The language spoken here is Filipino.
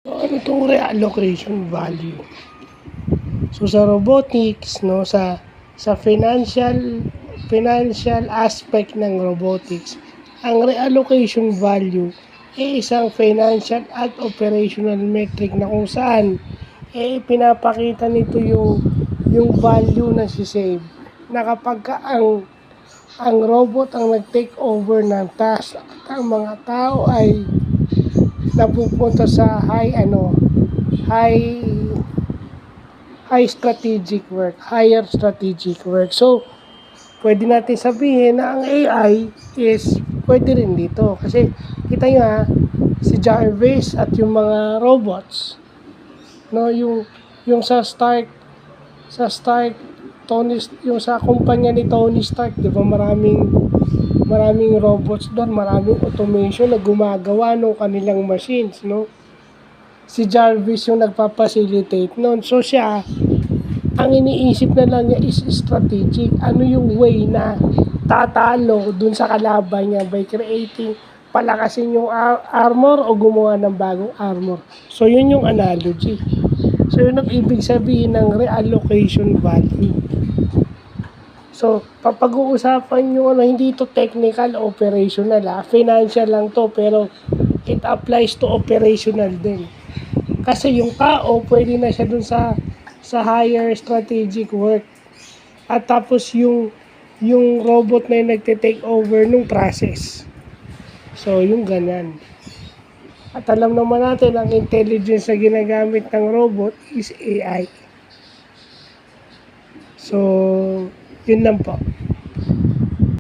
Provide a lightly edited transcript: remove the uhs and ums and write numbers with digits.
So, ano itong reallocation value? So sa robotics, no, sa financial aspect ng robotics, ang reallocation value ay isang financial at operational metric na kung saan pinapakita nito yung value na si-save na kapag ang robot ang nag-take over ng task at ang mga tao ay napupunta sa higher strategic work. So, pwede natin sabihin na ang AI is pwede rin dito. Kasi, kita nyo si Jarvis at yung mga robots, no, yung sa Stark, yung sa kumpanya ni Tony Stark, di ba, maraming robots doon, maraming automation na gumagawa ng kanilang machines, no? Si Jarvis yung nagpa-facilitate noon. So siya, ang iniisip na lang niya is strategic. Ano yung way na tatalo dun sa kalaban niya by creating, palakasin yung armor o gumawa ng bagong armor. So yun yung analogy. So yun ang ibig sabihin ng reallocation value. So, papag-uusapan yung hindi ito technical, operational financial lang to, pero it applies to operational din. Kasi yung tao, pwede na siya dun sa higher strategic work. At tapos yung robot na yung nagte-take over nung process. So, yung ganyan. At alam naman natin, ang intelligence na ginagamit ng robot is AI. So, yun lang po.